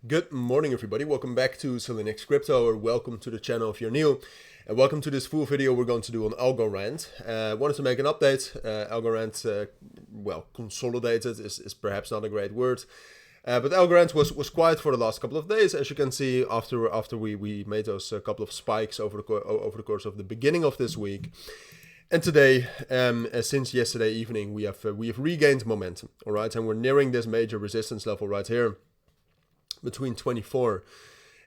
Good morning, everybody. Welcome back to Cilinix Crypto, or welcome to the channel if you're new. And welcome to this full video we're going to do on Algorand. Wanted to make an update. Algorand, well, consolidated is perhaps not a great word. But Algorand was quiet for the last couple of days, as you can see, after we made those couple of spikes over the course of the beginning of this week. And today, since yesterday evening, we have regained momentum, all right? And we're nearing this major resistance level right here, between 24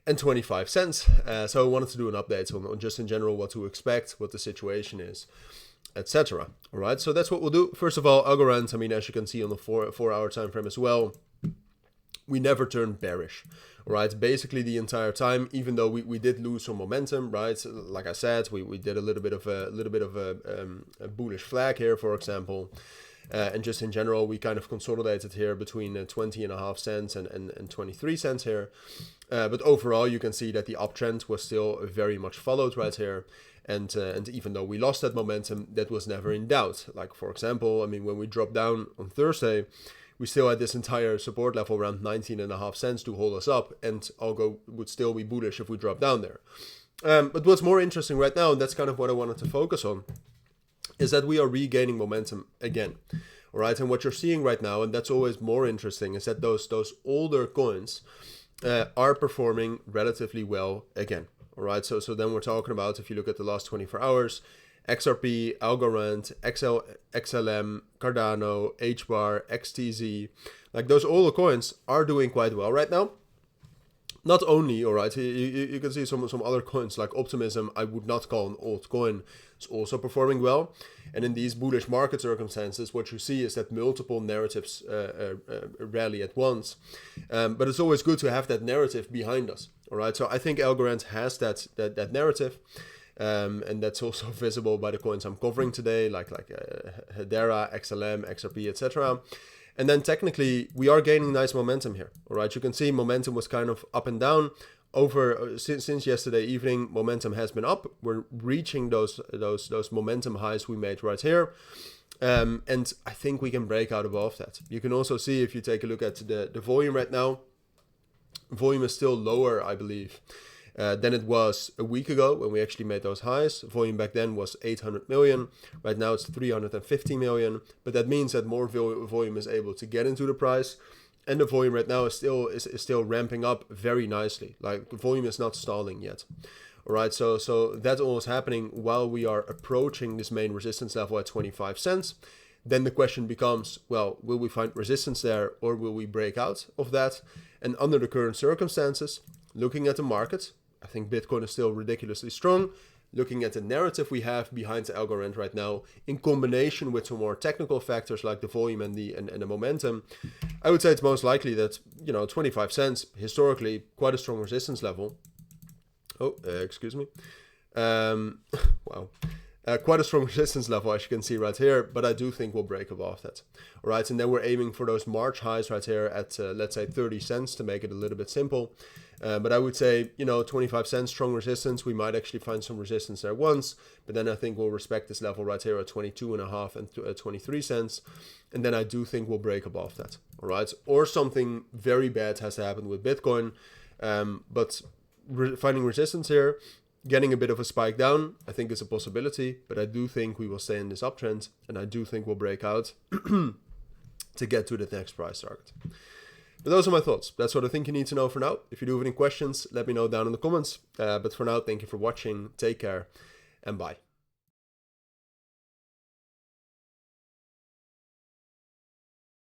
and 25 cents. So I wanted to do an update on just in general what to expect, what the situation is, etc. All right, so that's what we'll do. First of all, Algorand, I mean, as you can see on the four-hour time frame as well, we never turned bearish. All right, basically the entire time, even though we did lose some momentum, right? Like I said, we did a little bit of a bullish flag here, for example. And just in general, we kind of consolidated here between 20.5 cents and 23 cents here. But overall, you can see that the uptrend was still very much followed right here. And even though we lost that momentum, that was never in doubt. Like, for example, I mean, when we dropped down on Thursday, we still had this entire support level around 19.5 cents to hold us up. And Algo would still be bullish if we drop down there. But what's more interesting right now, and that's kind of what I wanted to focus on, is that we are regaining momentum again. All right, and what you're seeing right now, and that's always more interesting, is that those older coins are performing relatively well again. All right, so then we're talking about, if you look at the last 24 hours, XRP, Algorand, XLM, Cardano, HBAR, XTZ, like those older coins are doing quite well right now. Not only, all right, you can see some other coins like Optimism, I would not call an old coin, is also performing well. And in these bullish market circumstances, what you see is that multiple narratives rally at once. But it's always good to have that narrative behind us, all right? So I think Algorand has that narrative. And that's also visible by the coins I'm covering today, like Hedera, XLM, XRP, etc. And then technically, we are gaining nice momentum here. All right, you can see momentum was kind of up and down over since yesterday evening. Momentum has been up. We're reaching those momentum highs we made right here, and I think we can break out above that. You can also see, if you take a look at the volume right now, volume is still lower, I believe, than it was a week ago when we actually made those highs. Volume back then was 800 million. Right now it's 350 million. But that means that more volume is able to get into the price. And the volume right now is still ramping up very nicely. Like, the volume is not stalling yet. All right, so that all is happening while we are approaching this main resistance level at 25 cents. Then the question becomes, well, will we find resistance there, or will we break out of that? And under the current circumstances, looking at the market, I think Bitcoin is still ridiculously strong. Looking at the narrative we have behind the Algorand right now, in combination with some more technical factors like the volume and the momentum, I would say it's most likely that, 25 cents, historically quite a strong resistance level. Oh, excuse me. Wow. Quite a strong resistance level, as you can see right here, but I do think we'll break above that. All right, and then we're aiming for those March highs right here at, let's say, 30 cents to make it a little bit simple. But I would say, 25 cents, strong resistance. We might actually find some resistance there once, but then I think we'll respect this level right here at 22.5 and 23 cents. And then I do think we'll break above that. All right, or something very bad has happened with Bitcoin, but finding resistance here, getting a bit of a spike down, I think is a possibility, but I do think we will stay in this uptrend, and I do think we'll break out to get to the next price target. But those are my thoughts. That's what I think you need to know for now. If you do have any questions, let me know down in the comments. But for now, thank you for watching. Take care, and bye.